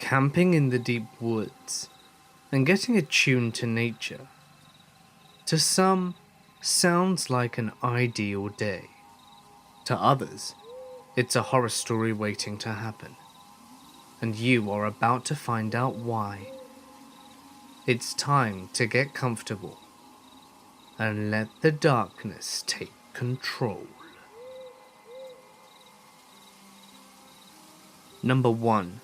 camping in the deep woods and getting attuned to nature, to some, sounds like an ideal day. To others, it's a horror story waiting to happen. And you are about to find out why. It's time to get comfortable and let the darkness take control. Number 1.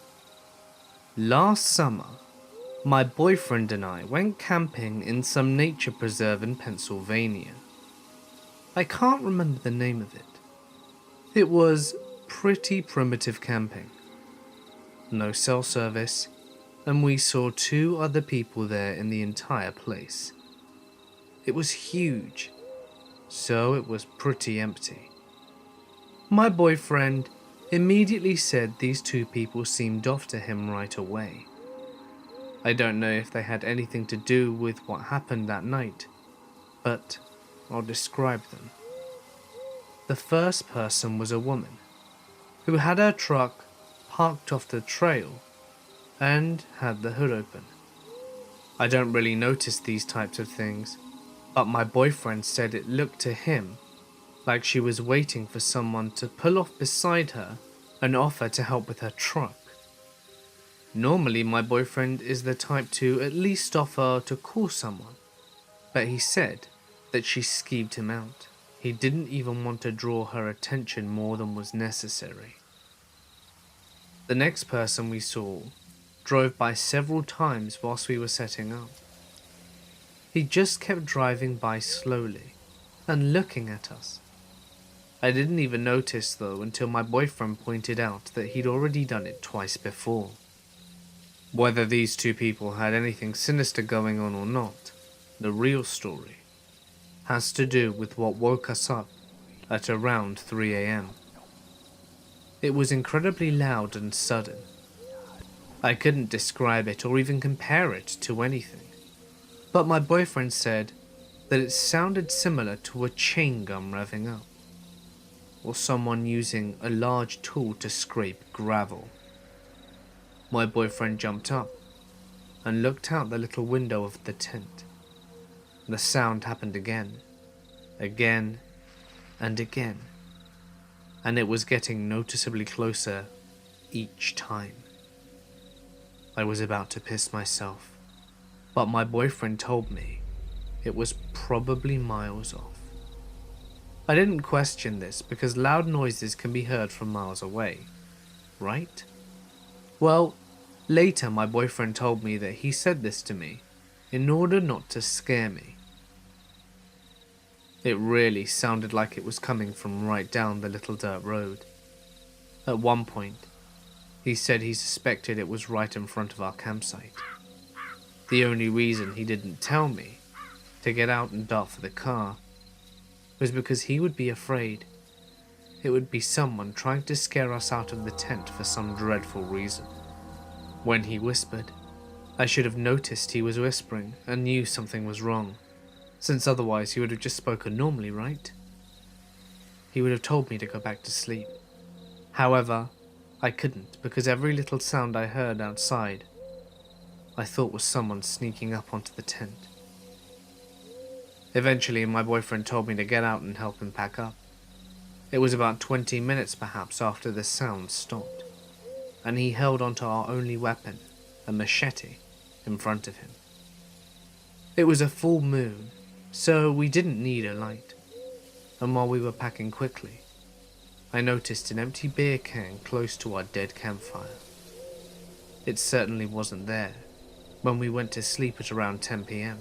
Last summer, my boyfriend and I went camping in some nature preserve in Pennsylvania. I can't remember the name of it. It was pretty primitive camping. No cell service, and we saw 2 other people there in the entire place. It was huge, so it was pretty empty. My boyfriend immediately said these 2 people seemed off to him right away. I don't know if they had anything to do with what happened that night, but I'll describe them. The first person was a woman who had her truck parked off the trail and had the hood open. I don't really notice these types of things, but my boyfriend said it looked to him like she was waiting for someone to pull off beside her and offer to help with her truck. Normally my boyfriend is the type to at least offer to call someone, but he said that she skeeved him out. He didn't even want to draw her attention more than was necessary. The next person we saw drove by several times whilst we were setting up. He just kept driving by slowly and looking at us. I didn't even notice though until my boyfriend pointed out that he'd already done it twice before. Whether these 2 people had anything sinister going on or not, the real story has to do with what woke us up at around 3 a.m. It was incredibly loud and sudden. I couldn't describe it or even compare it to anything, but my boyfriend said that it sounded similar to a chain gun revving up, or someone using a large tool to scrape gravel. My boyfriend jumped up and looked out the little window of the tent. The sound happened again and again, and it was getting noticeably closer each time. I was about to piss myself, but my boyfriend told me it was probably miles off. I didn't question this because loud noises can be heard from miles away, right? Well, later my boyfriend told me that he said this to me in order not to scare me. It really sounded like it was coming from right down the little dirt road. At one point, he said he suspected it was right in front of our campsite. The only reason he didn't tell me to get out and dart for the car was because he would be afraid it would be someone trying to scare us out of the tent for some dreadful reason. When he whispered, I should have noticed he was whispering and knew something was wrong, since otherwise he would have just spoken normally, right? He would have told me to go back to sleep. However, I couldn't because every little sound I heard outside I thought was someone sneaking up onto the tent. Eventually my boyfriend told me to get out and help him pack up. It was about 20 minutes perhaps after the sound stopped, and he held onto our only weapon, a machete, in front of him. It was a full moon, so we didn't need a light, and while we were packing quickly, I noticed an empty beer can close to our dead campfire. It certainly wasn't there when we went to sleep at around 10 p.m,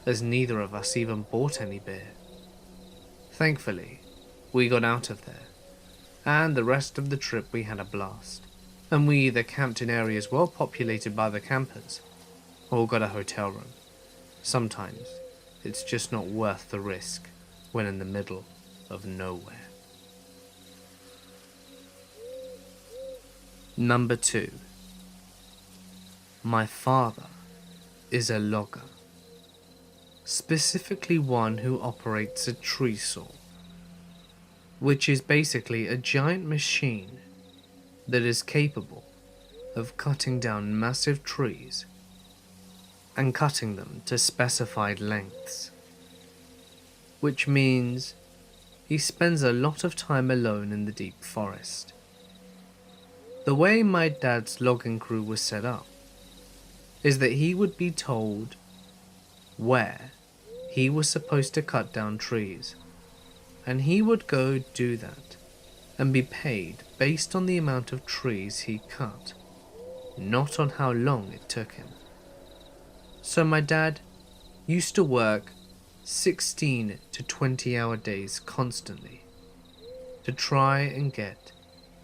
as neither of us even bought any beer. Thankfully, we got out of there, and the rest of the trip we had a blast, and we either camped in areas well populated by the campers, or got a hotel room. Sometimes, it's just not worth the risk when in the middle of nowhere. Number 2. My father is a logger, specifically one who operates a tree saw, which is basically a giant machine that is capable of cutting down massive trees and cutting them to specified lengths, which means he spends a lot of time alone in the deep forest. The way my dad's logging crew was set up is that he would be told where he was supposed to cut down trees, and he would go do that and be paid based on the amount of trees he cut, not on how long it took him. So my dad used to work 16 to 20-hour days constantly to try and get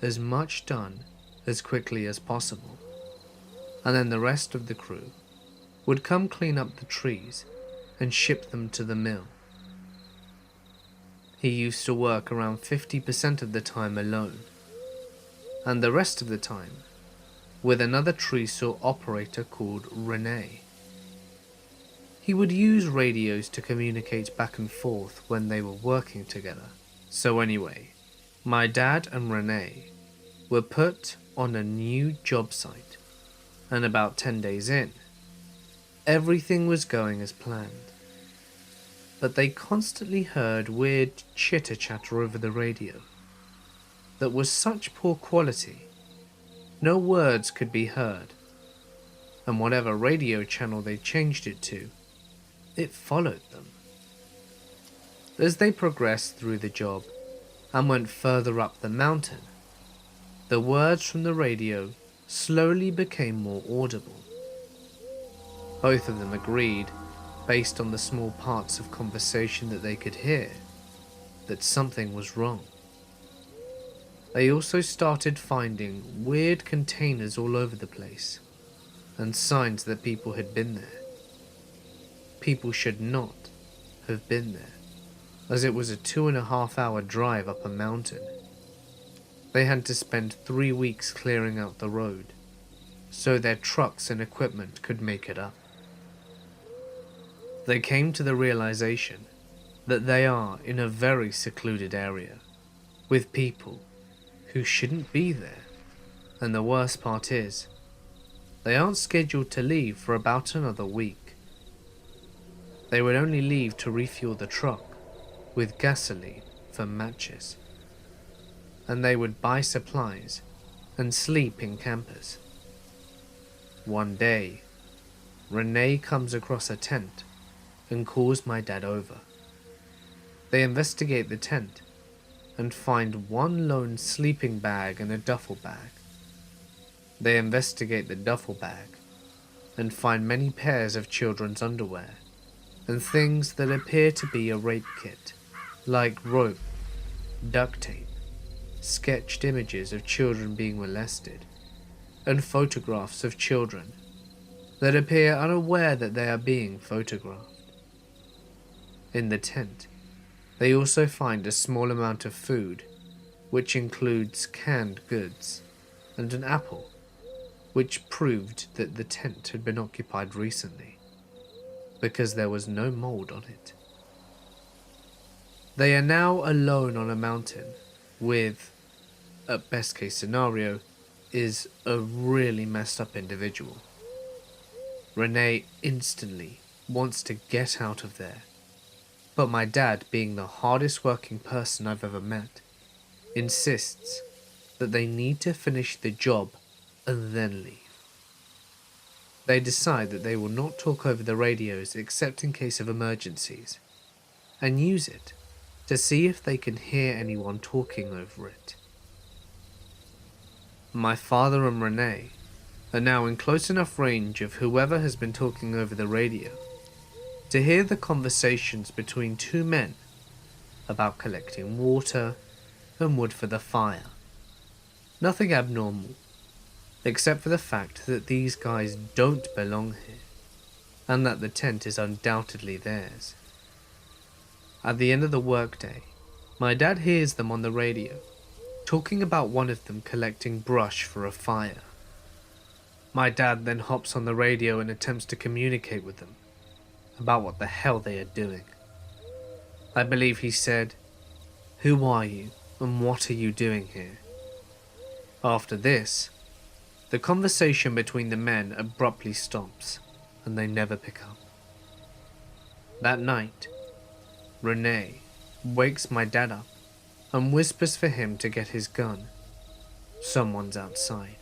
as much done as quickly as possible, and then the rest of the crew would come clean up the trees and ship them to the mill. He used to work around 50% of the time alone, and the rest of the time with another tree saw operator called Rene. He would use radios to communicate back and forth when they were working together. So anyway, my dad and Rene were put on a new job site, and about 10 days in, everything was going as planned. But they constantly heard weird chitter-chatter over the radio that was such poor quality, no words could be heard, and whatever radio channel they changed it to, it followed them. As they progressed through the job and went further up the mountain, the words from the radio slowly became more audible. Both of them agreed, based on the small parts of conversation that they could hear, that something was wrong. They also started finding weird containers all over the place, and signs that people had been there. People should not have been there, as it was a 2.5-hour drive up a mountain. They had to spend 3 weeks clearing out the road, so their trucks and equipment could make it up. They came to the realization that they are in a very secluded area, with people who shouldn't be there, and the worst part is, they aren't scheduled to leave for about another week. They would only leave to refuel the truck with gasoline for matches, and they would buy supplies and sleep in campers. One day, Rene comes across a tent and calls my dad over. They investigate the tent and find one lone sleeping bag and a duffel bag. They investigate the duffel bag and find many pairs of children's underwear and things that appear to be a rape kit, like rope, duct tape, sketched images of children being molested, and photographs of children that appear unaware that they are being photographed. In the tent, they also find a small amount of food, which includes canned goods, and an apple, which proved that the tent had been occupied recently, because there was no mold on it. They are now alone on a mountain with, at best case scenario, is a really messed up individual. Rene instantly wants to get out of there, but my dad, being the hardest working person I've ever met, insists that they need to finish the job and then leave. They decide that they will not talk over the radios except in case of emergencies, and use it to see if they can hear anyone talking over it. My father and Rene are now in close enough range of whoever has been talking over the radio to hear the conversations between two men about collecting water and wood for the fire. Nothing abnormal, except for the fact that these guys don't belong here, and that the tent is undoubtedly theirs. At the end of the workday, my dad hears them on the radio, talking about one of them collecting brush for a fire. My dad then hops on the radio and attempts to communicate with them about what the hell they are doing. I believe he said, "Who are you and what are you doing here?" After this, The conversation between the men abruptly stops, and they never pick up. That night, Renee wakes my dad up and whispers for him to get his gun. Someone's outside.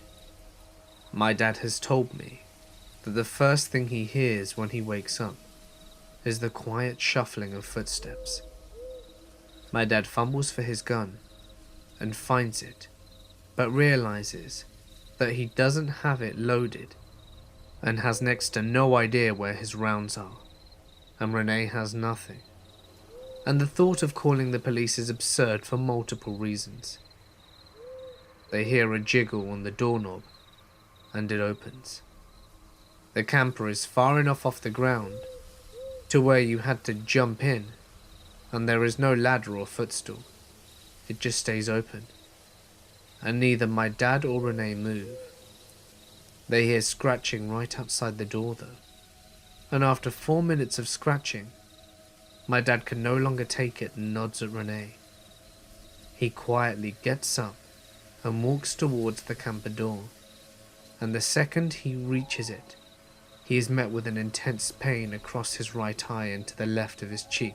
My dad has told me that the first thing he hears when he wakes up is the quiet shuffling of footsteps. My dad fumbles for his gun and finds it, but realizes that he doesn't have it loaded and has next to no idea where his rounds are, and Renee has nothing. And the thought of calling the police is absurd for multiple reasons. They hear a jiggle on the doorknob, and it opens. The camper is far enough off the ground to where you had to jump in, and there is no ladder or footstool. It just stays open, and neither my dad or Renee move. They hear scratching right outside the door though, and after 4 minutes of scratching, my dad can no longer take it and nods at Renee. He quietly gets up and walks towards the camper door, and the second he reaches it, he is met with an intense pain across his right eye and to the left of his cheek.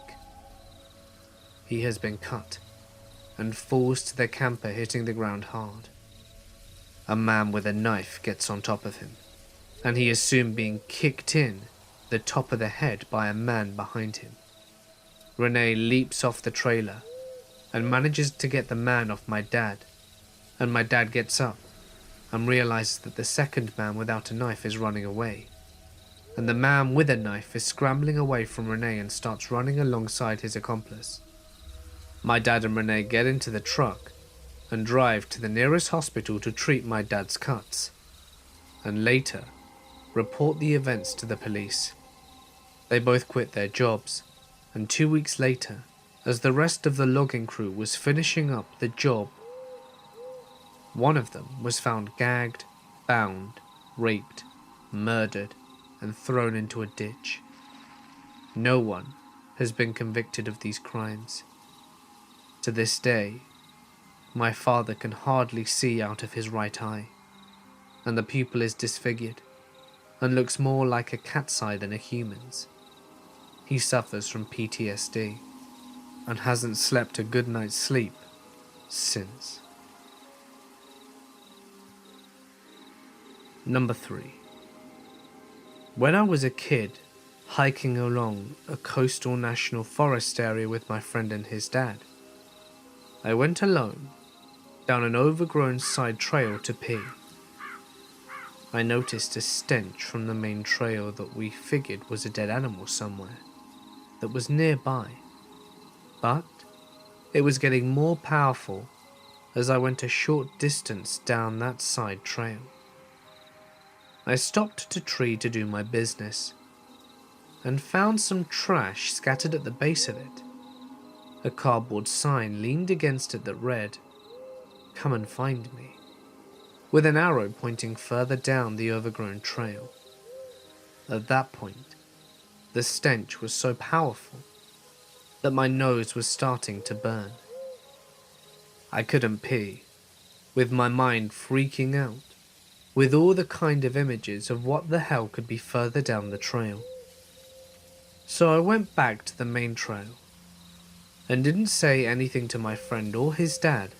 He has been cut and falls to the camper, hitting the ground hard. A man with a knife gets on top of him, and he is soon being kicked in the top of the head by a man behind him. Renee leaps off the trailer and manages to get the man off my dad, and my dad gets up and realizes that the second man without a knife is running away, and the man with a knife is scrambling away from Renee and starts running alongside his accomplice. My dad and Renee get into the truck and drive to the nearest hospital to treat my dad's cuts, and later report the events to the police. They both quit their jobs, and 2 weeks later, as the rest of the logging crew was finishing up the job, one of them was found gagged, bound, raped, murdered, and thrown into a ditch. No one has been convicted of these crimes. To this day, my father can hardly see out of his right eye, and the pupil is disfigured and looks more like a cat's eye than a human's. He suffers from PTSD and hasn't slept a good night's sleep since. Number 3. When I was a kid, hiking along a coastal national forest area with my friend and his dad, I went alone down an overgrown side trail to pee. I noticed a stench from the main trail that we figured was a dead animal somewhere that was nearby, but it was getting more powerful as I went a short distance down that side trail. I stopped at a tree to do my business and found some trash scattered at the base of it. A cardboard sign leaned against it that read, "Come and find me," with an arrow pointing further down the overgrown trail. At that point, the stench was so powerful that my nose was starting to burn. I couldn't pee, with my mind freaking out, with all the kind of images of what the hell could be further down the trail. So I went back to the main trail and didn't say anything to my friend or his dad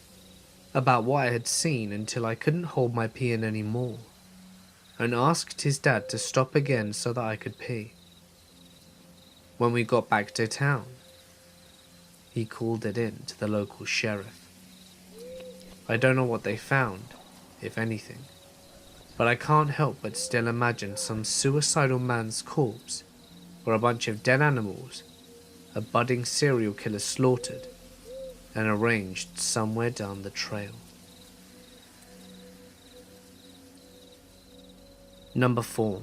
about what I had seen until I couldn't hold my pee in anymore, and asked his dad to stop again so that I could pee. When we got back to town, he called it in to the local sheriff. I don't know what they found, if anything, but I can't help but still imagine some suicidal man's corpse, or a bunch of dead animals, a budding serial killer slaughtered and arranged somewhere down the trail. Number 4.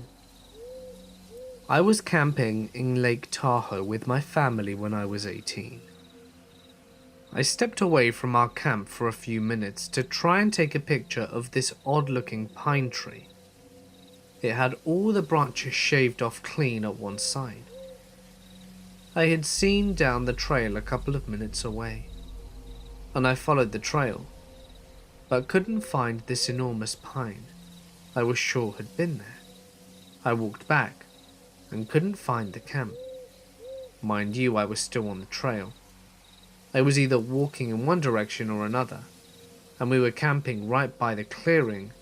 I was camping in Lake Tahoe with my family when I was 18. I stepped away from our camp for a few minutes to try and take a picture of this odd-looking pine tree. It had all the branches shaved off clean at one side. I had seen down the trail a couple of minutes away, and I followed the trail, but couldn't find this enormous pine. I was sure had been there. I walked back and couldn't find the camp. Mind you, I was still on the trail. I was either walking in one direction or another, and we were camping right by the clearing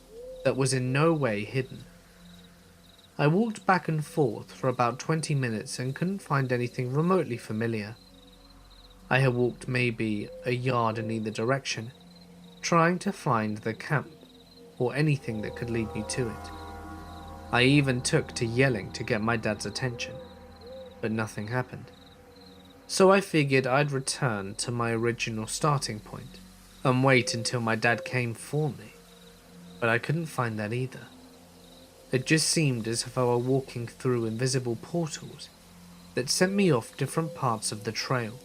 that was in no way hidden. I walked back and forth for about 20 minutes and couldn't find anything remotely familiar. I had walked maybe a yard in either direction, trying to find the camp or anything that could lead me to it. I even took to yelling to get my dad's attention, but nothing happened. So I figured I'd return to my original starting point and wait until my dad came for me, but I couldn't find that either. It just seemed as if I were walking through invisible portals that sent me off different parts of the trail.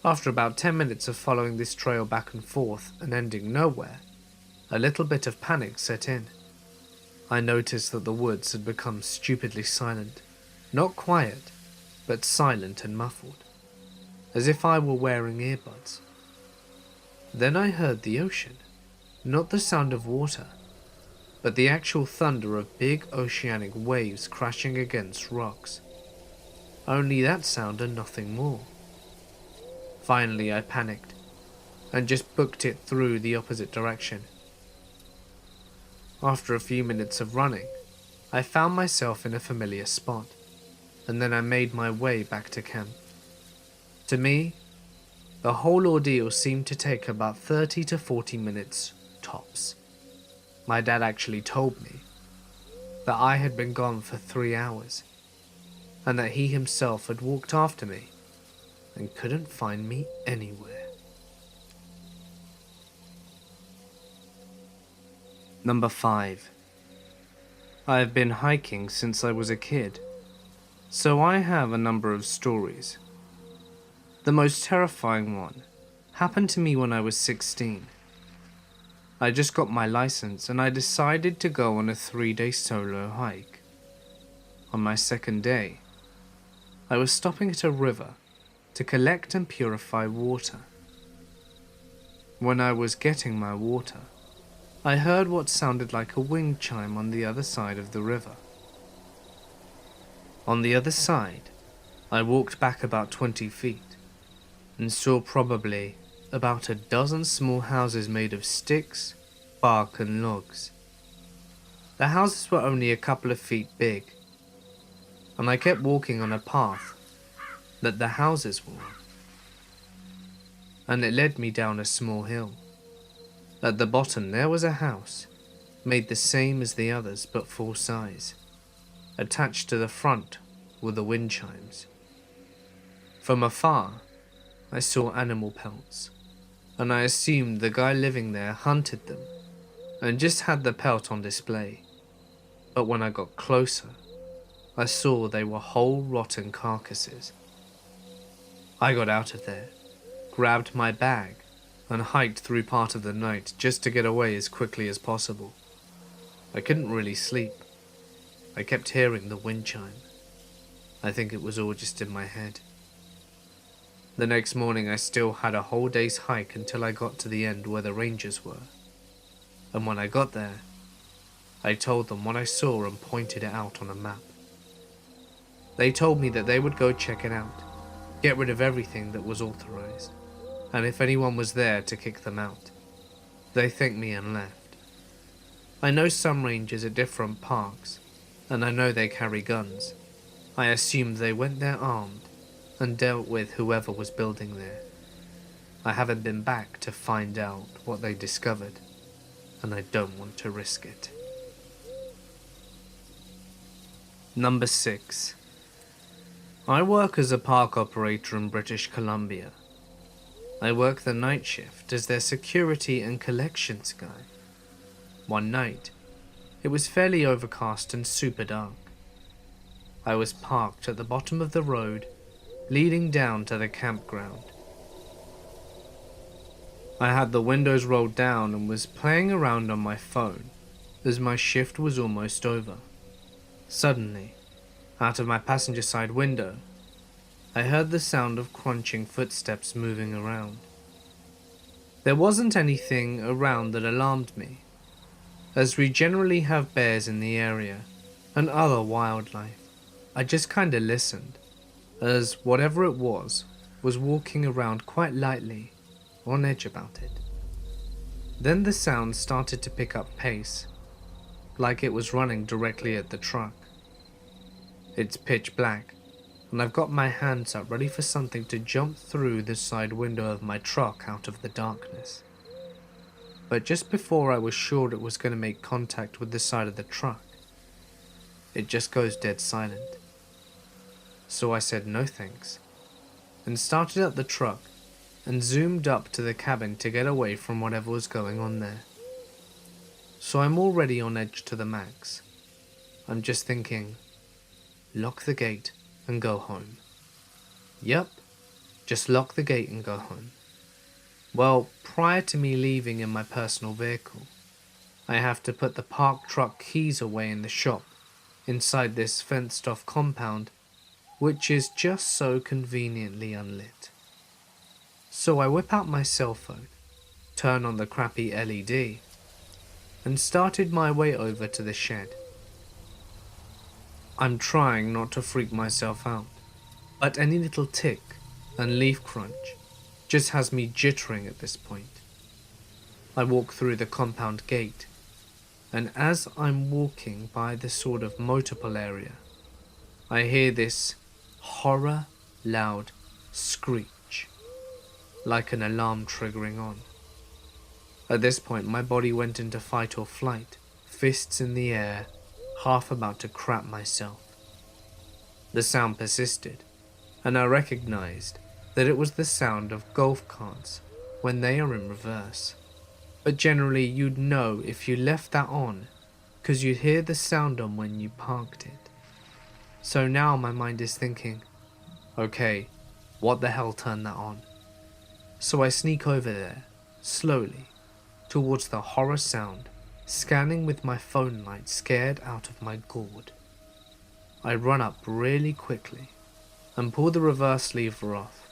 After about 10 minutes of following this trail back and forth and ending nowhere, a little bit of panic set in. I noticed that the woods had become stupidly silent, not quiet, but silent and muffled, as if I were wearing earbuds. Then I heard the ocean, not the sound of water, but the actual thunder of big oceanic waves crashing against rocks. Only that sound and nothing more. Finally I panicked, and just booked it through the opposite direction. After a few minutes of running, I found myself in a familiar spot, and then I made my way back to camp. To me, the whole ordeal seemed to take about 30 to 40 minutes tops. My dad actually told me that I had been gone for 3 hours, and that he himself had walked after me and couldn't find me anywhere. Number 5. I have been hiking since I was a kid, so I have a number of stories. The most terrifying one happened to me when I was 16. I just got my license and I decided to go on a 3-day solo hike. On my second day, I was stopping at a river to collect and purify water. When I was getting my water, I heard what sounded like a wind chime on the other side of the river. On the other side, I walked back about 20 feet and saw probably about a dozen small houses made of sticks, bark and logs. The houses were only a couple of feet big, and I kept walking on a path that the houses were on, and it led me down a small hill. At the bottom there was a house, made the same as the others but full size. Attached to the front were the wind chimes. From afar, I saw animal pelts, and I assumed the guy living there hunted them and just had the pelt on display. But when I got closer, I saw they were whole rotten carcasses. I got out of there, grabbed my bag, and hiked through part of the night just to get away as quickly as possible. I couldn't really sleep. I kept hearing the wind chime. I think it was all just in my head. The next morning I still had a whole day's hike until I got to the end where the rangers were. And when I got there, I told them what I saw and pointed it out on a map. They told me that they would go check it out, get rid of everything that was authorized, and if anyone was there to kick them out. They thanked me and left. I know some rangers at different parks, and I know they carry guns. I assumed they went there armed and dealt with whoever was building there. I haven't been back to find out what they discovered, and I don't want to risk it. Number 6. I work as a park operator in British Columbia. I work the night shift as their security and collections guy. One night, it was fairly overcast and super dark. I was parked at the bottom of the road leading down to the campground. I had the windows rolled down and was playing around on my phone as my shift was almost over. Suddenly, out of my passenger side window, I heard the sound of crunching footsteps moving around. There wasn't anything around that alarmed me, as we generally have bears in the area and other wildlife. I just kinda listened, as whatever it was walking around quite lightly, on edge about it. Then the sound started to pick up pace, like it was running directly at the truck. It's pitch black, and I've got my hands up ready for something to jump through the side window of my truck out of the darkness. But just before I was sure it was going to make contact with the side of the truck, it just goes dead silent. So I said no thanks, and started up the truck and zoomed up to the cabin to get away from whatever was going on there. So I'm already on edge to the max. I'm just thinking, lock the gate and go home. Yep, just lock the gate and go home. Well, prior to me leaving in my personal vehicle, I have to put the parked truck keys away in the shop, inside this fenced off compound, which is just so conveniently unlit. So I whip out my cell phone, turn on the crappy LED, and started my way over to the shed. I'm trying not to freak myself out, but any little tick and leaf crunch just has me jittering at this point. I walk through the compound gate, and as I'm walking by the sort of motorpool area, I hear this horror loud screech, like an alarm triggering on. At this point, my body went into fight or flight, fists in the air, half about to crap myself. The sound persisted, and I recognized that it was the sound of golf carts when they are in reverse. But generally you'd know if you left that on, because you'd hear the sound on when you parked it. So now my mind is thinking, okay, what the hell turned that on? So I sneak over there, slowly, towards the horror sound, scanning with my phone light scared out of my gourd. I run up really quickly and pull the reverse lever off,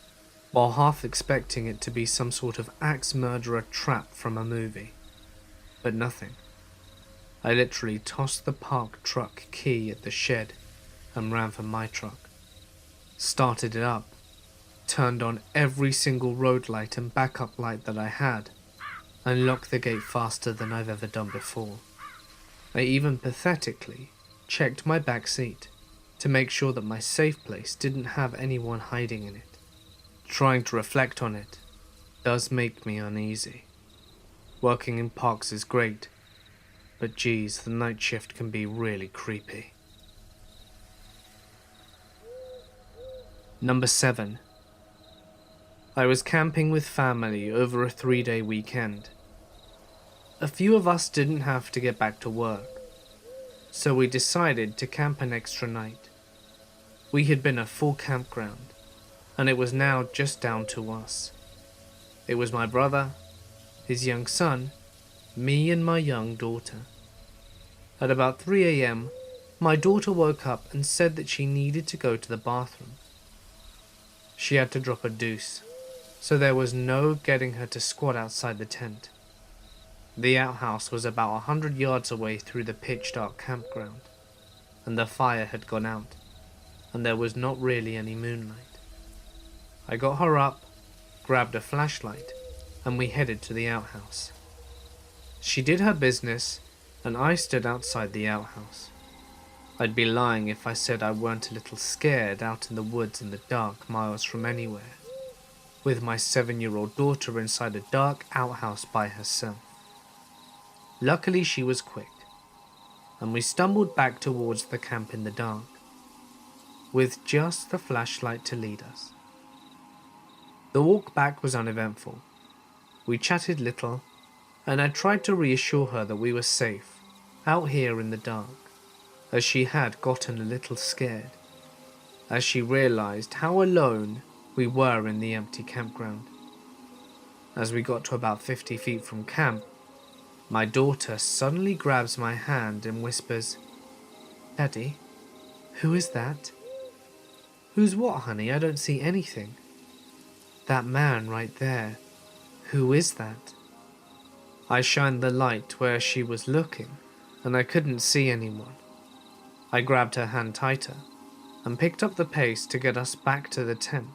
while half expecting it to be some sort of axe murderer trap from a movie. But nothing. I literally tossed the parked truck key at the shed and ran for my truck. Started it up, turned on every single road light and backup light that I had, and locked the gate faster than I've ever done before. I even pathetically checked my back seat to make sure that my safe place didn't have anyone hiding in it. Trying to reflect on it does make me uneasy. Working in parks is great, but geez, the night shift can be really creepy. Number 7. I was camping with family over a 3-day weekend. A few of us didn't have to get back to work, so we decided to camp an extra night. We had been a full campground, and it was now just down to us. It was my brother, his young son, me and my young daughter. At about 3 a.m, my daughter woke up and said that she needed to go to the bathroom. She had to drop a deuce, so there was no getting her to squat outside the tent. The outhouse was about 100 yards away through the pitch-dark campground, and the fire had gone out, and there was not really any moonlight. I got her up, grabbed a flashlight, and we headed to the outhouse. She did her business, and I stood outside the outhouse. I'd be lying if I said I weren't a little scared out in the woods in the dark miles from anywhere, with my 7-year-old daughter inside a dark outhouse by herself. Luckily she was quick, and we stumbled back towards the camp in the dark, with just the flashlight to lead us. The walk back was uneventful. We chatted little, and I tried to reassure her that we were safe, out here in the dark, as she had gotten a little scared, as she realized how alone we were in the empty campground. As we got to about 50 feet from camp, my daughter suddenly grabs my hand and whispers, "Daddy, who is that?" "Who's what, honey? I don't see anything." "That man right there. Who is that?" I shined the light where she was looking, and I couldn't see anyone. I grabbed her hand tighter and picked up the pace to get us back to the tent,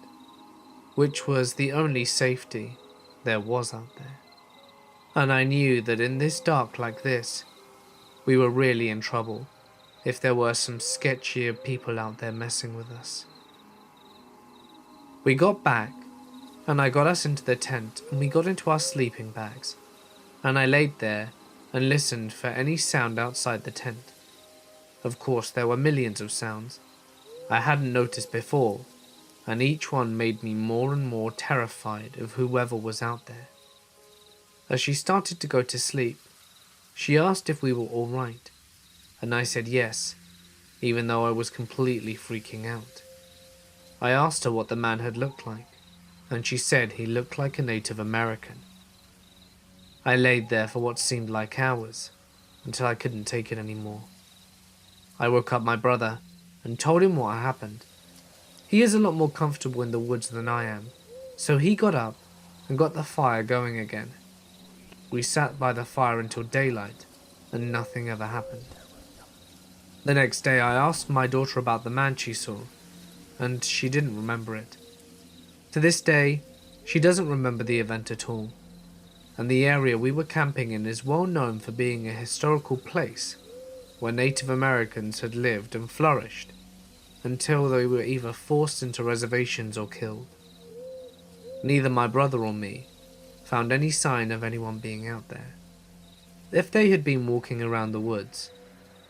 which was the only safety there was out there. And I knew that in this dark like this, we were really in trouble if there were some sketchier people out there messing with us. We got back, and I got us into the tent, and we got into our sleeping bags, and I laid there and listened for any sound outside the tent. Of course, there were millions of sounds I hadn't noticed before, and each one made me more and more terrified of whoever was out there. As she started to go to sleep, she asked if we were all right, and I said yes, even though I was completely freaking out. I asked her what the man had looked like, and she said he looked like a Native American. I laid there for what seemed like hours, until I couldn't take it anymore. I woke up my brother and told him what had happened. He is a lot more comfortable in the woods than I am, so he got up and got the fire going again. We sat by the fire until daylight, and nothing ever happened. The next day I asked my daughter about the man she saw, and she didn't remember it. To this day, she doesn't remember the event at all, and the area we were camping in is well known for being a historical place where Native Americans had lived and flourished until they were either forced into reservations or killed. Neither my brother or me found any sign of anyone being out there. If they had been walking around the woods,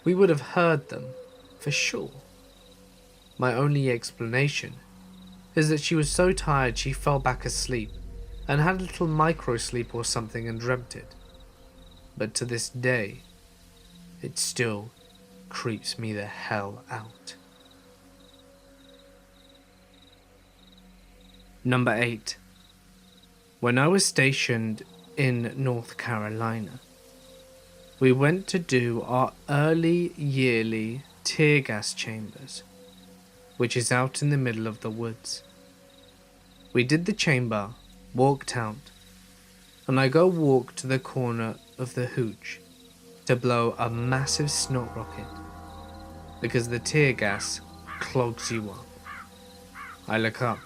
we would have heard them for sure. My only explanation is that she was so tired she fell back asleep and had a little micro sleep or something and dreamt it. But to this day, it still creeps me the hell out. Number 8. When I was stationed in North Carolina, we went to do our early yearly tear gas chambers, which is out in the middle of the woods. We did the chamber, walked out, and I go walk to the corner of the hooch to blow a massive snot rocket because the tear gas clogs you up. I look up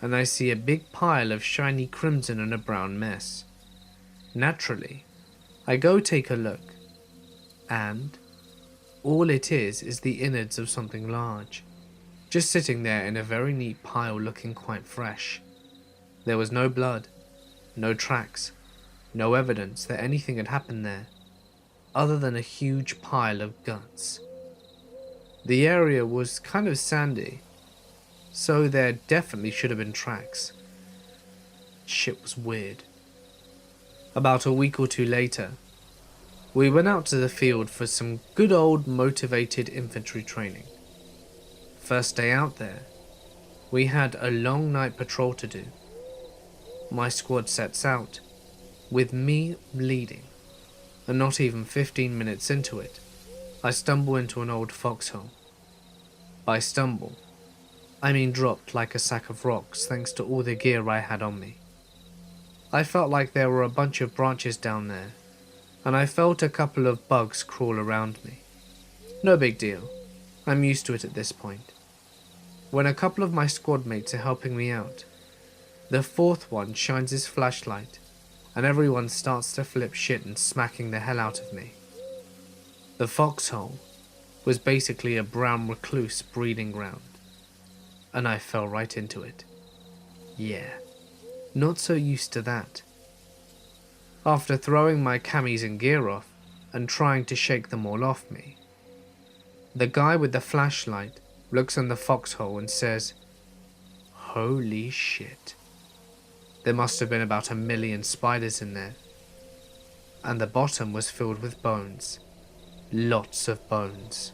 and I see a big pile of shiny crimson and a brown mess. Naturally, I go take a look, and all it is the innards of something large, just sitting there in a very neat pile looking quite fresh. There was no blood, no tracks, no evidence that anything had happened there, other than a huge pile of guts. The area was kind of sandy, so there definitely should have been tracks. Shit was weird. About a week or two later, we went out to the field for some good old motivated infantry training. First day out there, we had a long night patrol to do. My squad sets out, with me bleeding, and not even 15 minutes into it, I stumble into an old foxhole. By stumble, I mean dropped like a sack of rocks thanks to all the gear I had on me. I felt like there were a bunch of branches down there, and I felt a couple of bugs crawl around me. No big deal, I'm used to it at this point. When a couple of my squad mates are helping me out, the fourth one shines his flashlight, and everyone starts to flip shit and smacking the hell out of me. The foxhole was basically a brown recluse breeding ground, and I fell right into it. Yeah, not so used to that. After throwing my camis and gear off and trying to shake them all off me, the guy with the flashlight looks in the foxhole and says, "Holy shit. There must have been about 1 million spiders in there." And the bottom was filled with bones. Lots of bones.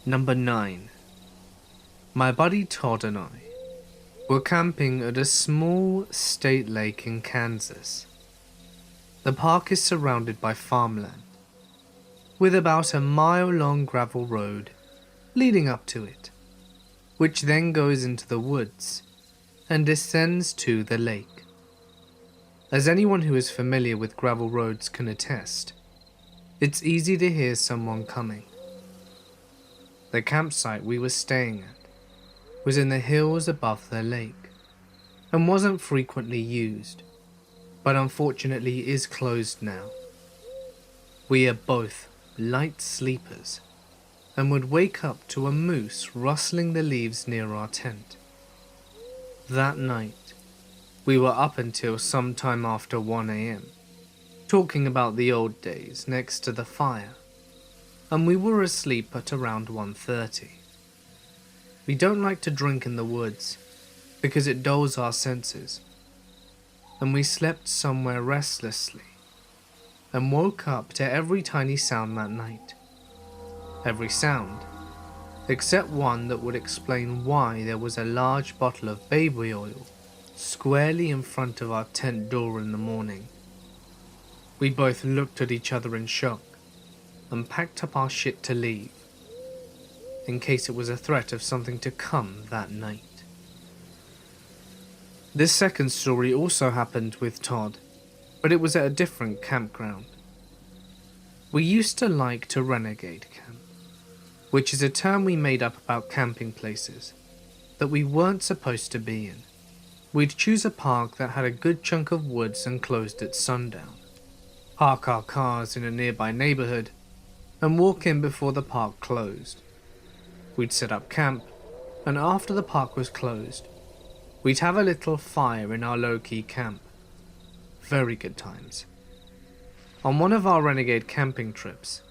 Number 9. My buddy Todd and I were camping at a small state lake in Kansas. The park is surrounded by farmland, with about a mile-long gravel road leading up to it, which then goes into the woods and descends to the lake. As anyone who is familiar with gravel roads can attest, it's easy to hear someone coming. The campsite we were staying at was in the hills above the lake and wasn't frequently used, but unfortunately is closed now. We are both light sleepers and would wake up to a moose rustling the leaves near our tent. That night, we were up until sometime after 1 a.m, talking about the old days next to the fire, and we were asleep at around 1:30. We don't like to drink in the woods because it dulls our senses, and we slept somewhere restlessly and woke up to every tiny sound that night. Every sound, except one that would explain why there was a large bottle of baby oil squarely in front of our tent door in the morning. We both looked at each other in shock and packed up our shit to leave, in case it was a threat of something to come that night. This second story also happened with Todd, but it was at a different campground. We used to like to renegade camp, which is a term we made up about camping places that we weren't supposed to be in. We'd choose a park that had a good chunk of woods and closed at sundown, park our cars in a nearby neighborhood, and walk in before the park closed. We'd set up camp, and after the park was closed, we'd have a little fire in our low-key camp. Very good times. On one of our renegade camping trips,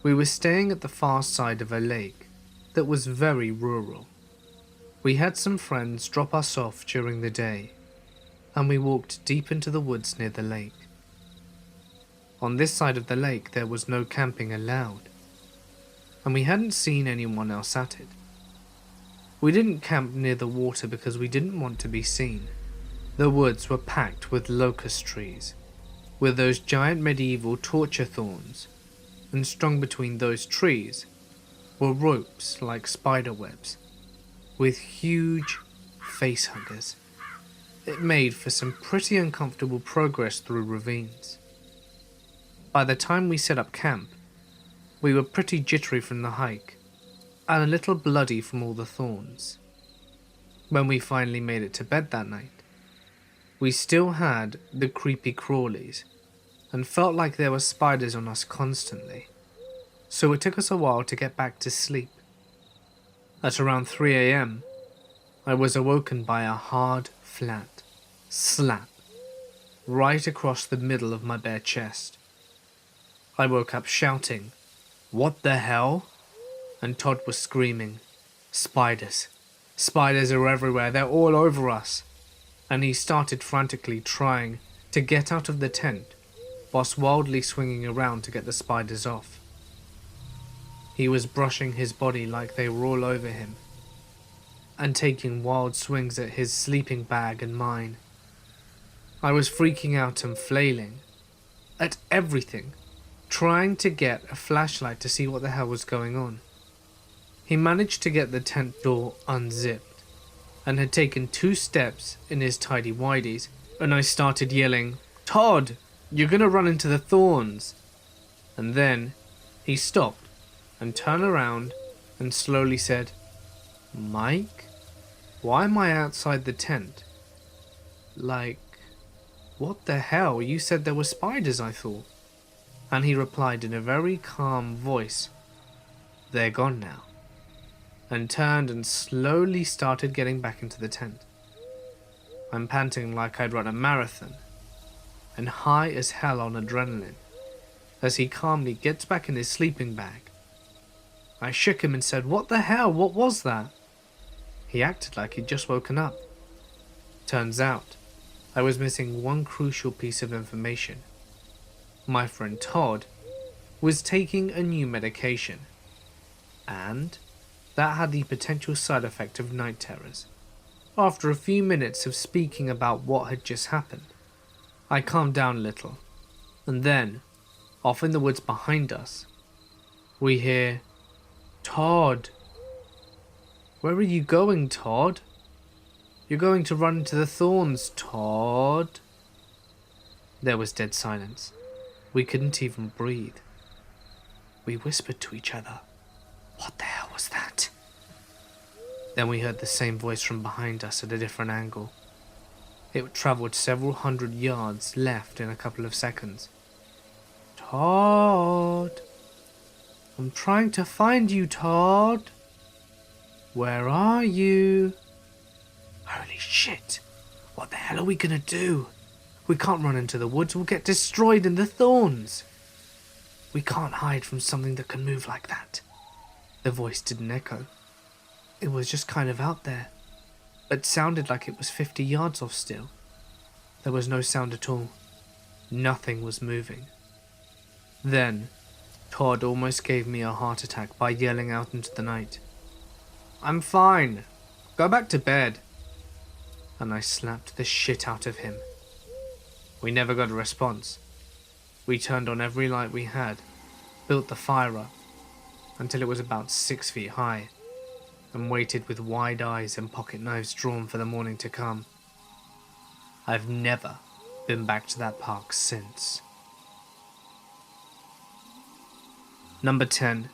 we were staying at the far side of a lake that was very rural. We had some friends drop us off during the day, and we walked deep into the woods near the lake. On this side of the lake there was no camping allowed, and we hadn't seen anyone else at it. We didn't camp near the water because we didn't want to be seen. The woods were packed with locust trees, with those giant medieval torture thorns, and strung between those trees were ropes like spider webs, with huge face huggers. It made for some pretty uncomfortable progress through ravines. By the time we set up camp, we were pretty jittery from the hike, and a little bloody from all the thorns. When we finally made it to bed that night, we still had the creepy crawlies, and felt like there were spiders on us constantly, so it took us a while to get back to sleep. At around 3 a.m, I was awoken by a hard, flat slap right across the middle of my bare chest. I woke up shouting, "What the hell?" And Todd was screaming, "Spiders! Spiders are everywhere, they're all over us!" And he started frantically trying to get out of the tent, whilst wildly swinging around to get the spiders off. He was brushing his body like they were all over him, and taking wild swings at his sleeping bag and mine. I was freaking out and flailing at everything, trying to get a flashlight to see what the hell was going on. He managed to get the tent door unzipped, and had taken 2 steps in his tidy-whities, and I started yelling, "Todd, you're gonna run into the thorns!" And then he stopped and turned around and slowly said, "Mike, why am I outside the tent?" Like, what the hell? You said there were spiders, I thought. And he replied in a very calm voice, "They're gone now," and turned and slowly started getting back into the tent. I'm panting like I'd run a marathon, and high as hell on adrenaline, as he calmly gets back in his sleeping bag. I shook him and said, "What the hell? What was that?" He acted like he'd just woken up. Turns out, I was missing one crucial piece of information. My friend Todd was taking a new medication, and that had the potential side effect of night terrors. After a few minutes of speaking about what had just happened, I calmed down a little, and then, off in the woods behind us, we hear, "Todd! Where are you going, Todd?" You're going to run into the thorns, Todd. There was dead silence. We couldn't even breathe. We whispered to each other. What the hell was that? Then we heard the same voice from behind us at a different angle. It travelled several hundred yards left in a couple of seconds. Todd! I'm trying to find you, Todd! Where are you? Holy shit! What the hell are we gonna do? We can't run into the woods, we'll get destroyed in the thorns! We can't hide from something that can move like that. The voice didn't echo. It was just kind of out there, but sounded like it was 50 yards off still. There was no sound at all. Nothing was moving. Then, Todd almost gave me a heart attack by yelling out into the night, I'm fine. Go back to bed. And I slapped the shit out of him. We never got a response. We turned on every light we had, built the fire up until it was about 6 feet high, and waited with wide eyes and pocket knives drawn for the morning to come. I've never been back to that park since. Number 10.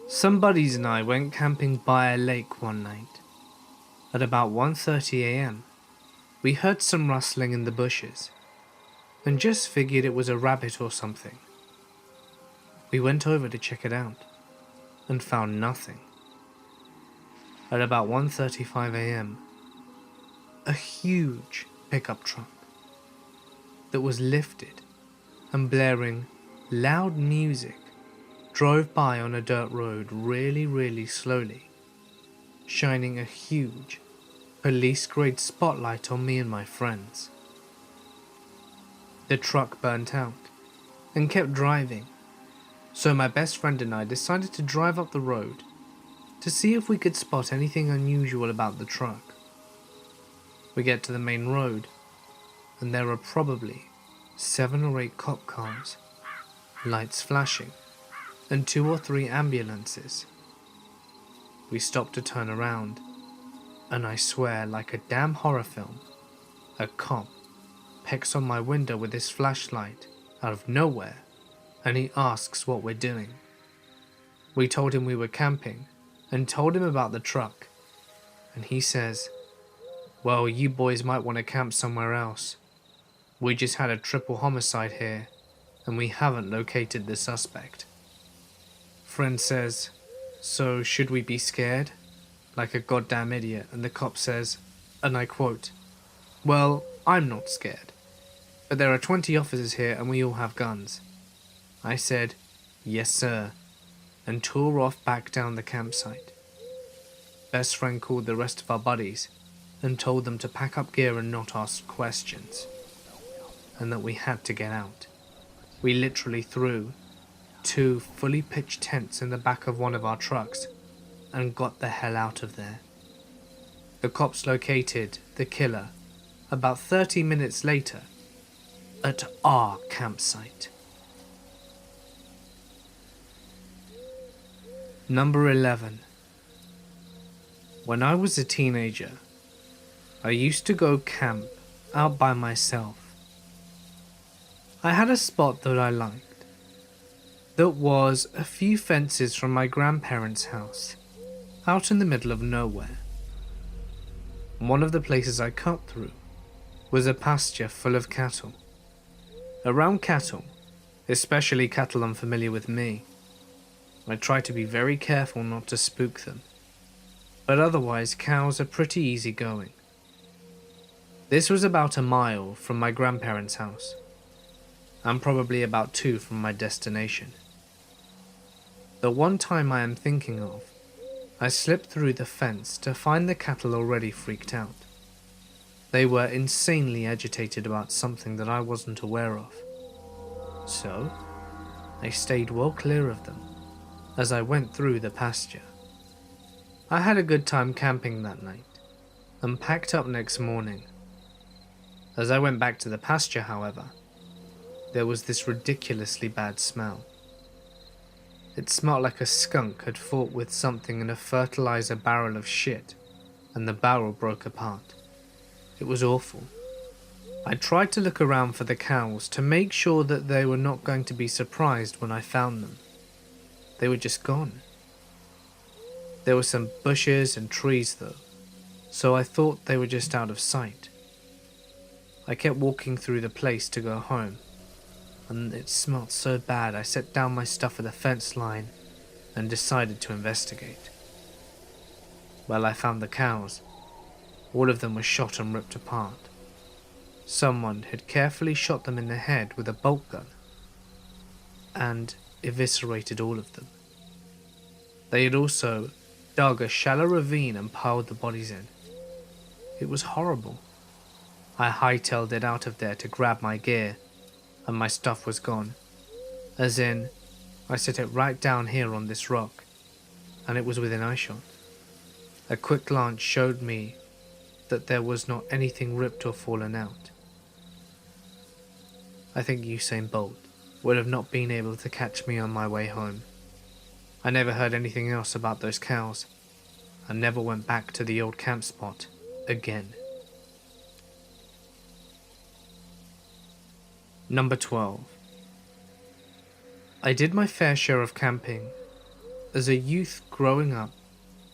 Some buddies and I went camping by a lake one night. At about 1:30 a.m, we heard some rustling in the bushes, and just figured it was a rabbit or something. We went over to check it out, and found nothing. At about 1:35 a.m, a huge pickup truck that was lifted and blaring loud music drove by on a dirt road really slowly, shining a huge police-grade spotlight on me and my friends. The truck burnt out and kept driving, so my best friend and I decided to drive up the road to see if we could spot anything unusual about the truck. We get to the main road, and there are probably 7 or 8 cop cars, lights flashing, and 2 or 3 ambulances. We stop to turn around, and I swear, like a damn horror film, a cop pecks on my window with his flashlight out of nowhere, and he asks what we're doing. We told him we were camping, and told him about the truck, and he says, well, you boys might want to camp somewhere else. We just had a triple homicide here, and we haven't located the suspect. Friend says, so should we be scared? Like a goddamn idiot, and the cop says, and I quote, well, I'm not scared, but there are 20 officers here and we all have guns. I said, yes sir, and tore off back down the campsite. Best friend called the rest of our buddies and told them to pack up gear and not ask questions, and that we had to get out. We literally threw 2 fully pitched tents in the back of one of our trucks and got the hell out of there. The cops located the killer about 30 minutes later at our campsite. Number 11. When I was a teenager, I used to go camp out by myself. I had a spot that I liked, that was a few fences from my grandparents' house, out in the middle of nowhere. One of the places I cut through was a pasture full of cattle. Around cattle, especially cattle unfamiliar with me, I try to be very careful not to spook them, but otherwise cows are pretty easy going. This was about a mile from my grandparents' house, and probably about 2 from my destination. The one time I am thinking of, I slipped through the fence to find the cattle already freaked out. They were insanely agitated about something that I wasn't aware of. So, I stayed well clear of them as I went through the pasture. I had a good time camping that night, and packed up next morning. As I went back to the pasture, however, there was this ridiculously bad smell. It smelled like a skunk had fought with something in a fertilizer barrel of shit and the barrel broke apart. It was awful. I tried to look around for the cows to make sure that they were not going to be surprised when I found them. They were just gone. There were some bushes and trees though, so I thought they were just out of sight. I kept walking through the place to go home, and it smelt so bad I set down my stuff at the fence line and decided to investigate. Well, I found the cows. All of them were shot and ripped apart. Someone had carefully shot them in the head with a bolt gun and eviscerated all of them. They had also dug a shallow ravine and piled the bodies in. It was horrible. I hightailed it out of there to grab my gear, and my stuff was gone. As in, I set it right down here on this rock, and it was within eyeshot. A quick glance showed me that there was not anything ripped or fallen out. I think Usain Bolt would have not been able to catch me on my way home. I never heard anything else about those cows, and never went back to the old camp spot again. Number 12. I did my fair share of camping as a youth growing up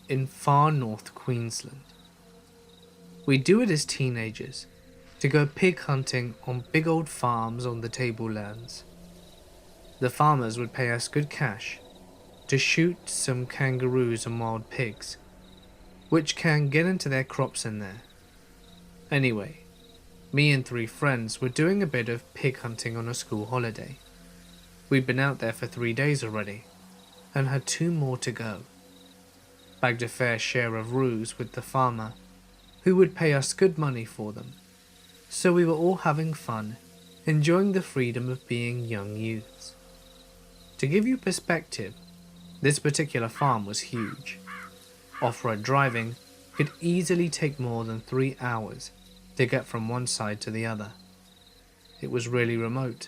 in far north Queensland. We do it as teenagers to go pig hunting on big old farms on the tablelands. The farmers would pay us good cash to shoot some kangaroos and wild pigs, which can get into their crops in there. Anyway, me and 3 friends were doing a bit of pig hunting on a school holiday. We'd been out there for 3 days already, and had 2 more to go. Bagged a fair share of roos with the farmer, who would pay us good money for them. So we were all having fun, enjoying the freedom of being young youths. To give you perspective, this particular farm was huge. Off-road driving could easily take more than 3 hours to get from one side to the other. It was really remote,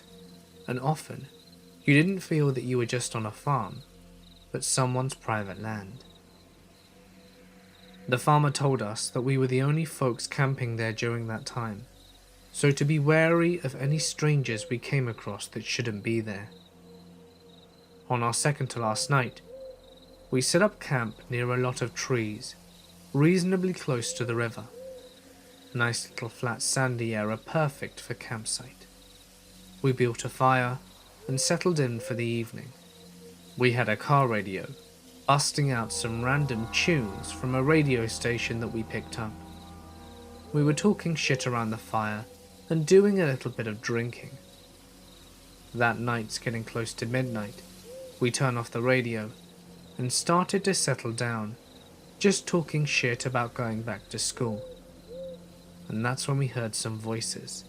and often you didn't feel that you were just on a farm, but someone's private land. The farmer told us that we were the only folks camping there during that time, so to be wary of any strangers we came across that shouldn't be there. On our second to last night, we set up camp near a lot of trees, reasonably close to the river. Nice little flat sandy area, perfect for campsite. We built a fire and settled in for the evening. We had a car radio, busting out some random tunes from a radio station that we picked up. We were talking shit around the fire and doing a little bit of drinking. That night's getting close to midnight. We turned off the radio and started to settle down, just talking shit about going back to school. And that's when we heard some voices.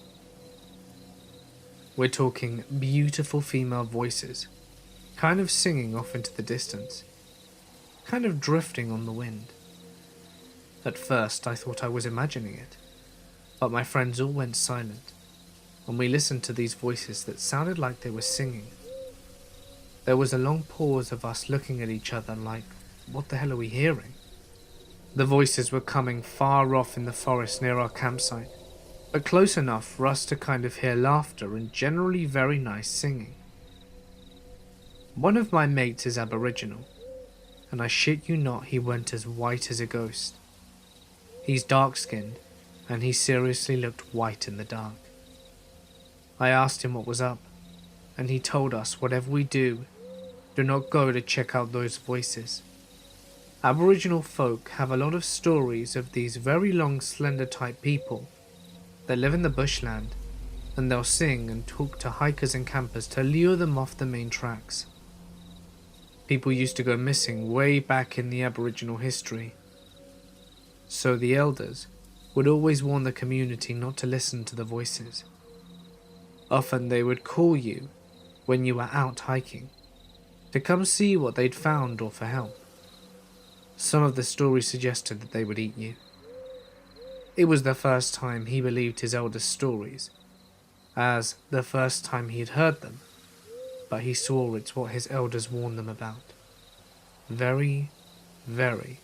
We're talking beautiful female voices, kind of singing off into the distance, kind of drifting on the wind. At first I thought I was imagining it, but my friends all went silent, and we listened to these voices that sounded like they were singing. There was a long pause of us looking at each other like, what the hell are we hearing? The voices were coming far off in the forest near our campsite, but close enough for us to kind of hear laughter and generally very nice singing. One of my mates is Aboriginal, and I shit you not, he went as white as a ghost. He's dark-skinned, and he seriously looked white in the dark. I asked him what was up, and he told us whatever we do not go to check out those voices. Aboriginal folk have a lot of stories of these very long, slender type people that live in the bushland, and they'll sing and talk to hikers and campers to lure them off the main tracks. People used to go missing way back in the Aboriginal history, so the elders would always warn the community not to listen to the voices. Often they would call you when you were out hiking to come see what they'd found or for help. Some of the stories suggested that they would eat you. It was the first time he believed his elders' stories, as the first time he'd heard them, but he saw it's what his elders warned them about. Very, very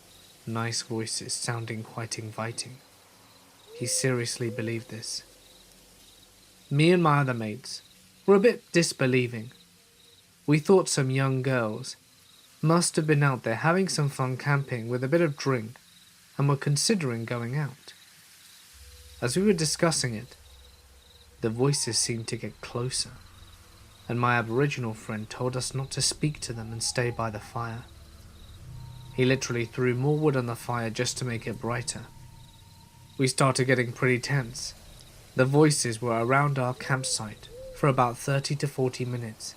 nice voices sounding quite inviting. He seriously believed this. Me and my other mates were a bit disbelieving. We thought some young girls must have been out there having some fun camping with a bit of drink and were considering going out. As we were discussing it, the voices seemed to get closer, and my Aboriginal friend told us not to speak to them and stay by the fire. He literally threw more wood on the fire just to make it brighter. We started getting pretty tense. The voices were around our campsite for about 30 to 40 minutes,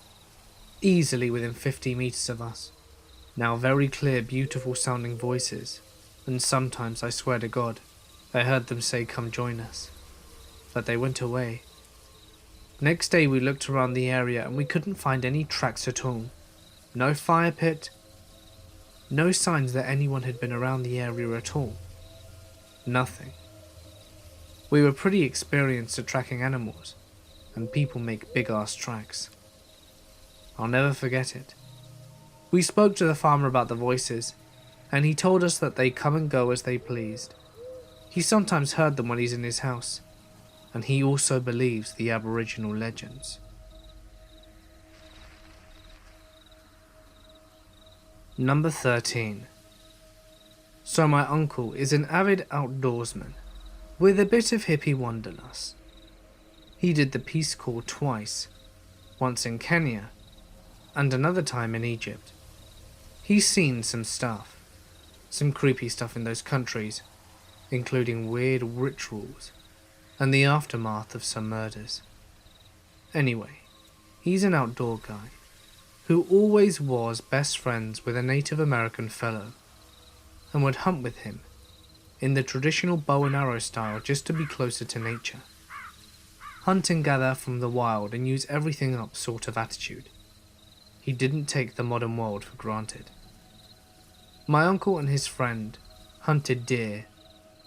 easily within 50 meters of us. Now very clear, beautiful sounding voices, and sometimes, I swear to God, I heard them say, "Come join us." But they went away. Next day we looked around the area and we couldn't find any tracks at all. No fire pit, no signs that anyone had been around the area at all. Nothing. We were pretty experienced at tracking animals, and people make big ass tracks. I'll never forget it. We spoke to the farmer about the voices, and he told us that they come and go as they pleased. He sometimes heard them when he's in his house, and he also believes the Aboriginal legends. Number 13. So my uncle is an avid outdoorsman with a bit of hippie wanderlust. He did the Peace Corps twice, once in Kenya and another time in Egypt. He's seen some stuff, some creepy stuff in those countries, including weird rituals and the aftermath of some murders. Anyway, he's an outdoor guy who always was best friends with a Native American fellow and would hunt with him in the traditional bow and arrow style just to be closer to nature. Hunt and gather from the wild and use everything up sort of attitude. He didn't take the modern world for granted. My uncle and his friend hunted deer,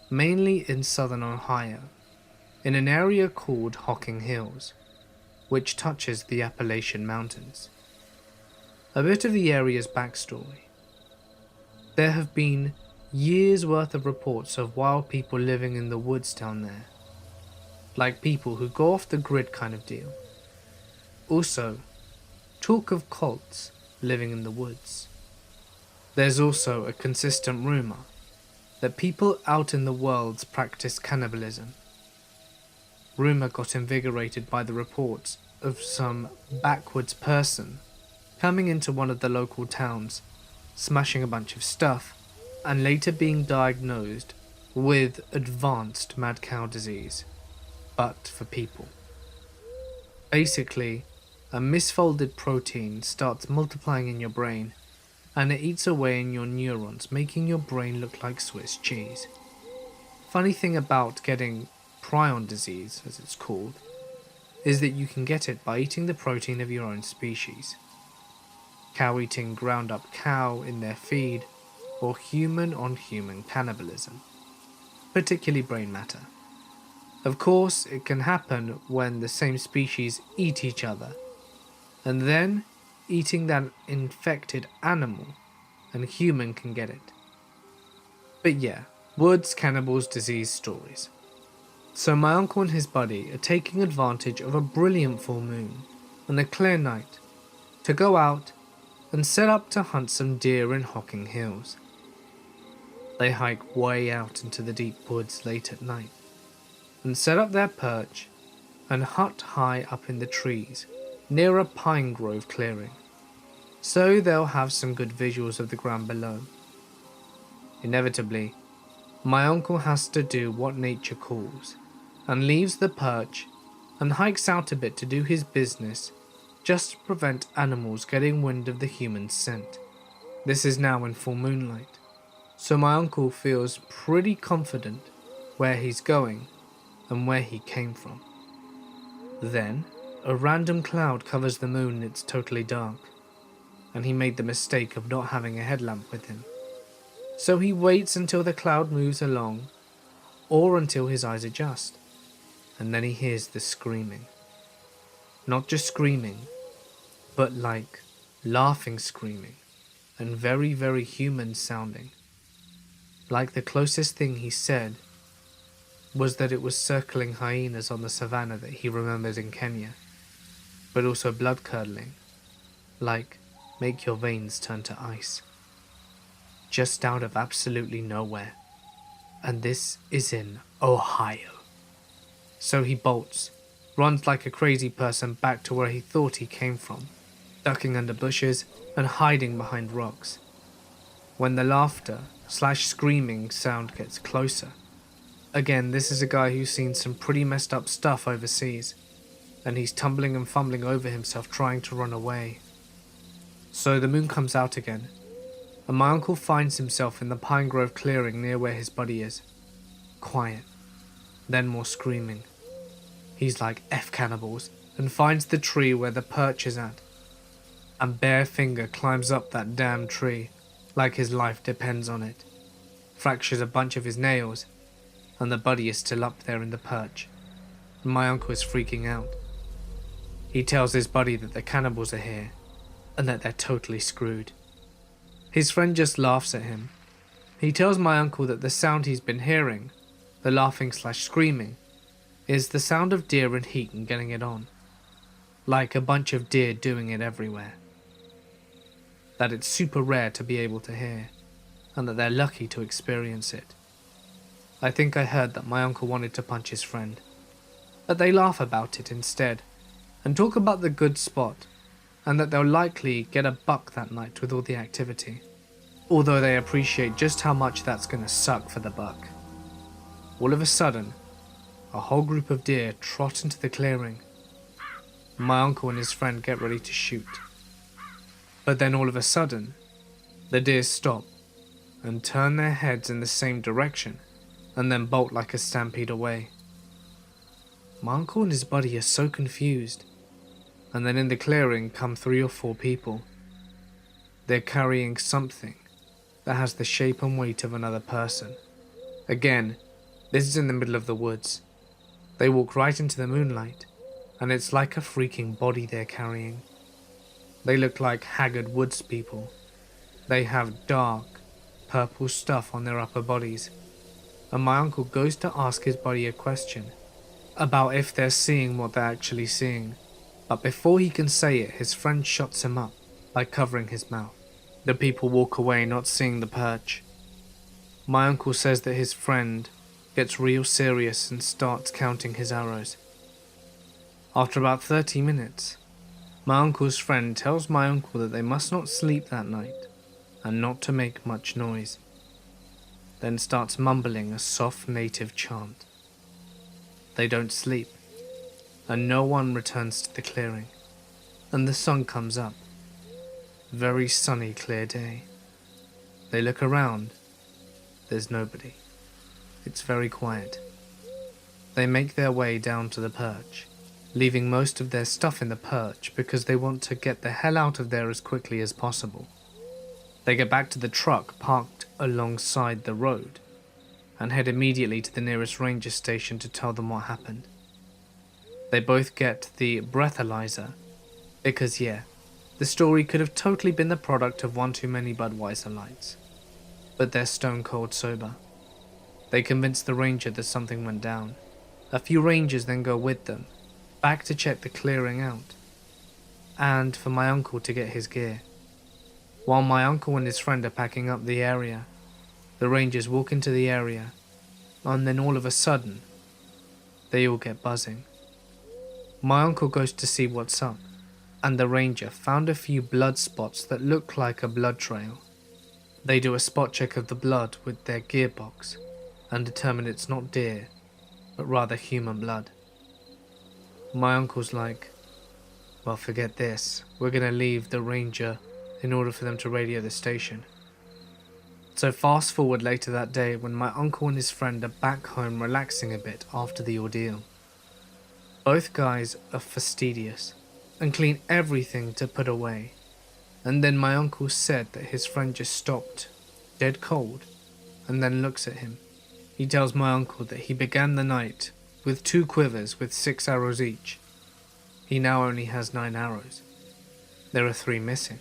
mainly in southern Ohio, in an area called Hocking Hills, which touches the Appalachian Mountains. A bit of the area's backstory. There have been years worth of reports of wild people living in the woods down there, like people who go off the grid kind of deal. Also, talk of cults living in the woods. There's also a consistent rumor that people out in the world practice cannibalism. Rumor got invigorated by the reports of some backwoods person coming into one of the local towns, smashing a bunch of stuff, and later being diagnosed with advanced mad cow disease, but for people. Basically, a misfolded protein starts multiplying in your brain, and it eats away in your neurons, making your brain look like Swiss cheese. Funny thing about getting prion disease, as it's called, is that you can get it by eating the protein of your own species. Cow eating ground up cow in their feed, or human on human cannibalism, particularly brain matter. Of course, it can happen when the same species eat each other, and then eating that infected animal, and a human can get it. But yeah, woods, cannibals, disease stories. So my uncle and his buddy are taking advantage of a brilliant full moon and a clear night to go out and set up to hunt some deer in Hocking Hills. They hike way out into the deep woods late at night and set up their perch and hut high up in the trees near a pine grove clearing, so they'll have some good visuals of the ground below. Inevitably, my uncle has to do what nature calls and leaves the perch and hikes out a bit to do his business just to prevent animals getting wind of the human scent. This is now in full moonlight, so my uncle feels pretty confident where he's going and where he came from. Then, a random cloud covers the moon and it's totally dark, and he made the mistake of not having a headlamp with him. So he waits until the cloud moves along, or until his eyes adjust, and then he hears the screaming. Not just screaming, but like laughing screaming, and very, very human sounding. Like the closest thing he said was that it was circling hyenas on the savannah that he remembered in Kenya, but also blood-curdling, like make your veins turn to ice. Just out of absolutely nowhere. And this is in Ohio. So he bolts, runs like a crazy person back to where he thought he came from, ducking under bushes and hiding behind rocks. When the laughter/screaming sound gets closer, again, this is a guy who's seen some pretty messed up stuff overseas, and he's tumbling and fumbling over himself trying to run away. So the moon comes out again, and my uncle finds himself in the pine grove clearing near where his buddy is. Quiet, then more screaming. He's like F cannibals and finds the tree where the perch is at, and bare finger climbs up that damn tree like his life depends on it, fractures a bunch of his nails, and the buddy is still up there in the perch. My uncle is freaking out. He tells his buddy that the cannibals are here, and that they're totally screwed. His friend just laughs at him. He tells my uncle that the sound he's been hearing, the laughing/screaming, is the sound of deer and heat and getting it on. Like a bunch of deer doing it everywhere. That it's super rare to be able to hear, and that they're lucky to experience it. I think I heard that my uncle wanted to punch his friend, but they laugh about it instead, and talk about the good spot, and that they'll likely get a buck that night with all the activity, although they appreciate just how much that's gonna suck for the buck. All of a sudden, a whole group of deer trot into the clearing. My uncle and his friend get ready to shoot. But then all of a sudden, the deer stop and turn their heads in the same direction and then bolt like a stampede away. My uncle and his buddy are so confused, and then in the clearing come 3 or 4 people. They're carrying something that has the shape and weight of another person. Again, this is in the middle of the woods. They walk right into the moonlight, and it's like a freaking body they're carrying. They look like haggard woods people. They have dark, purple stuff on their upper bodies, and my uncle goes to ask his buddy a question about if they're seeing what they're actually seeing, but before he can say it, his friend shuts him up by covering his mouth. The people walk away not seeing the perch. My uncle says that his friend gets real serious and starts counting his arrows. After about 30 minutes, my uncle's friend tells my uncle that they must not sleep that night and not to make much noise, then starts mumbling a soft native chant. They don't sleep, and no one returns to the clearing, and the sun comes up. Very sunny, clear day. They look around. There's nobody. It's very quiet. They make their way down to the perch, leaving most of their stuff in the perch because they want to get the hell out of there as quickly as possible. They get back to the truck parked alongside the road and head immediately to the nearest ranger station to tell them what happened. They both get the breathalyzer because, yeah, the story could have totally been the product of one too many Budweiser lights, but they're stone cold sober. They convince the ranger that something went down. A few rangers then go with them, back to check the clearing out, and for my uncle to get his gear. While my uncle and his friend are packing up the area, the rangers walk into the area, and then all of a sudden, they all get buzzing. My uncle goes to see what's up, and the ranger found a few blood spots that look like a blood trail. They do a spot check of the blood with their gearbox, and determine it's not deer, but rather human blood. My uncle's like, well, forget this, we're gonna leave the ranger in order for them to radio the station. So fast forward later that day when my uncle and his friend are back home relaxing a bit after the ordeal. Both guys are fastidious and clean everything to put away, and then my uncle said that his friend just stopped, dead cold, and then looks at him. He tells my uncle that he began the night with 2 quivers with 6 arrows each. He now only has 9 arrows. There are 3 missing.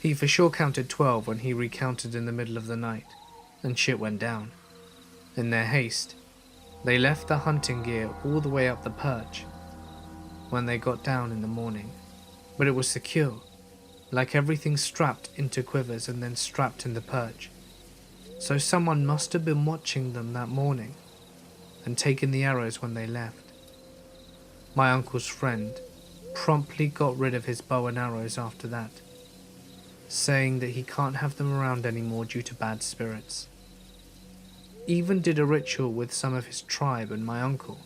He for sure counted 12 when he recounted in the middle of the night. and shit went down. In their haste, they left the hunting gear all the way up the perch when they got down in the morning, but it was secure, like everything strapped into quivers and then strapped in the perch. So someone must have been watching them that morning and taken the arrows when they left. My uncle's friend promptly got rid of his bow and arrows after that, saying that he can't have them around anymore due to bad spirits. Even did a ritual with some of his tribe and my uncle,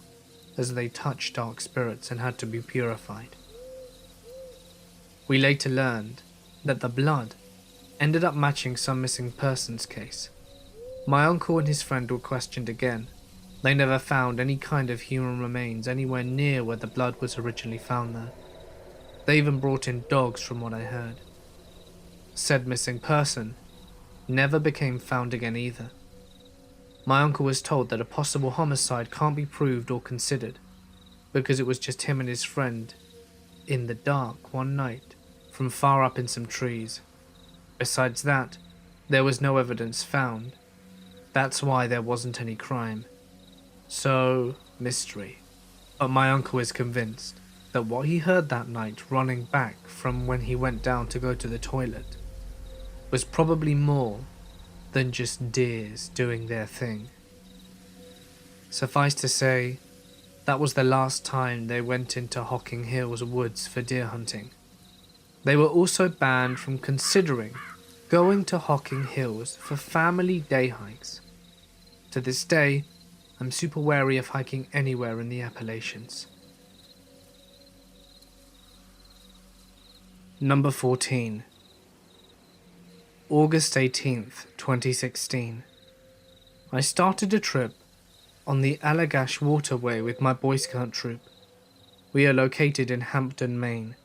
as they touched dark spirits and had to be purified. We later learned that the blood ended up matching some missing persons case. My uncle and his friend were questioned again. They never found any kind of human remains anywhere near where the blood was originally found there. They even brought in dogs from what I heard. Said missing person never became found again either. My uncle was told that a possible homicide can't be proved or considered because it was just him and his friend in the dark one night from far up in some trees. Besides that, there was no evidence found. That's why there wasn't any crime. So, mystery. But my uncle is convinced that what he heard that night running back from when he went down to go to the toilet was probably more than just deers doing their thing. Suffice to say, that was the last time they went into Hocking Hills woods for deer hunting. They were also banned from considering going to Hocking Hills for family day hikes. To this day, I'm super wary of hiking anywhere in the Appalachians. Number 14. August 18th, 2016. I started a trip on the Allagash Waterway with my Boy Scout troop. We are located in Hampton, Maine,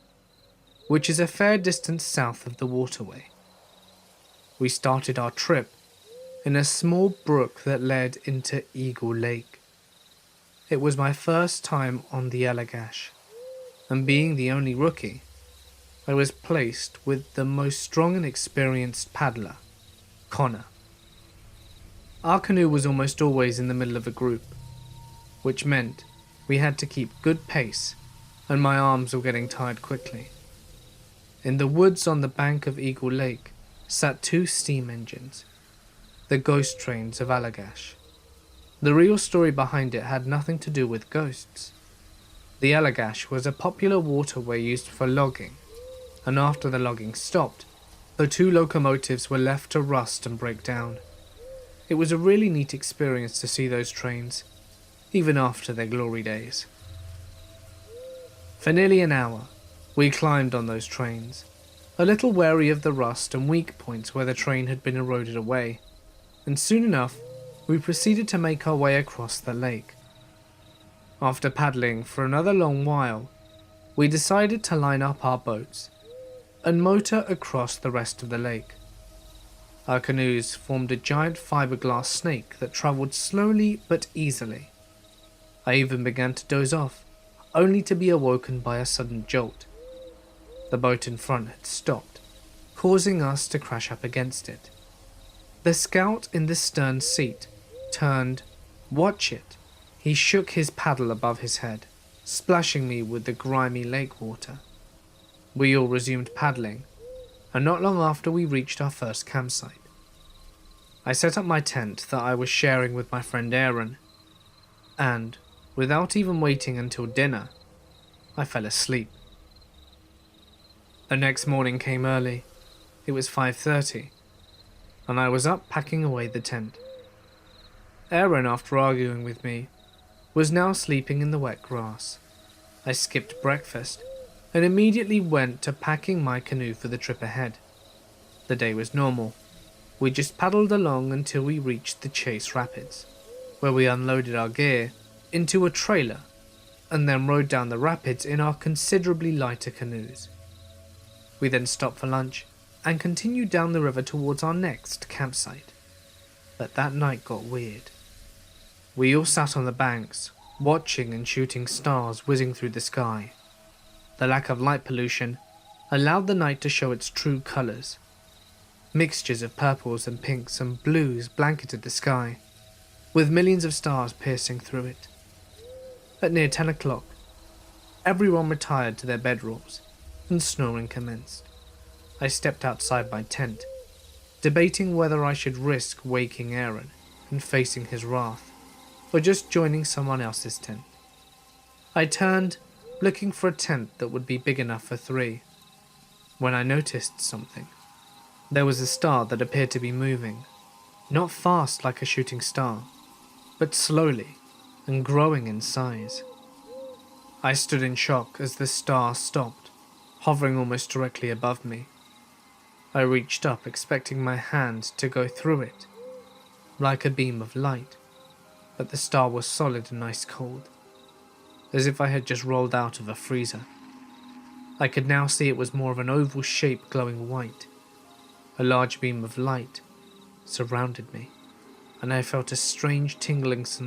which is a fair distance south of the waterway. We started our trip in a small brook that led into Eagle Lake. It was my first time on the Allagash, and being the only rookie, I was placed with the most strong and experienced paddler, Connor. Our canoe was almost always in the middle of a group, which meant we had to keep good pace, and my arms were getting tired quickly. In the woods on the bank of Eagle Lake sat 2 steam engines, the ghost trains of Allagash. The real story behind it had nothing to do with ghosts. The Allagash was a popular waterway used for logging, and after the logging stopped, the 2 locomotives were left to rust and break down. It was a really neat experience to see those trains, even after their glory days. For nearly an hour, we climbed on those trains, a little wary of the rust and weak points where the train had been eroded away, and soon enough, we proceeded to make our way across the lake. After paddling for another long while, we decided to line up our boats and motor across the rest of the lake. Our canoes formed a giant fiberglass snake that travelled slowly but easily. I even began to doze off, only to be awoken by a sudden jolt. The boat in front had stopped, causing us to crash up against it. The scout in the stern seat turned, "Watch it." He shook his paddle above his head, splashing me with the grimy lake water. We all resumed paddling, and not long after we reached our first campsite. I set up my tent that I was sharing with my friend Aaron, and, without even waiting until dinner, I fell asleep. The next morning came early. It was 5:30, and I was up packing away the tent. Aaron, after arguing with me, was now sleeping in the wet grass. I skipped breakfast and immediately went to packing my canoe for the trip ahead. The day was normal. We just paddled along until we reached the Chase Rapids, where we unloaded our gear into a trailer and then rode down the rapids in our considerably lighter canoes. We then stopped for lunch and continued down the river towards our next campsite. But that night got weird. We all sat on the banks, watching and shooting stars whizzing through the sky. The lack of light pollution allowed the night to show its true colours. Mixtures of purples and pinks and blues blanketed the sky, with millions of stars piercing through it. At near 10 o'clock, everyone retired to their bedrolls, and snoring commenced. I stepped outside my tent, debating whether I should risk waking Aaron and facing his wrath, or just joining someone else's tent. I turned, looking for a tent that would be big enough for 3, when I noticed something. There was a star that appeared to be moving, not fast like a shooting star, but slowly and growing in size. I stood in shock as the star stopped, hovering almost directly above me. I reached up, expecting my hand to go through it, like a beam of light, but the star was solid and ice cold, as if I had just rolled out of a freezer. I could now see it was more of an oval shape glowing white. A large beam of light surrounded me, and I felt a strange tingling sensation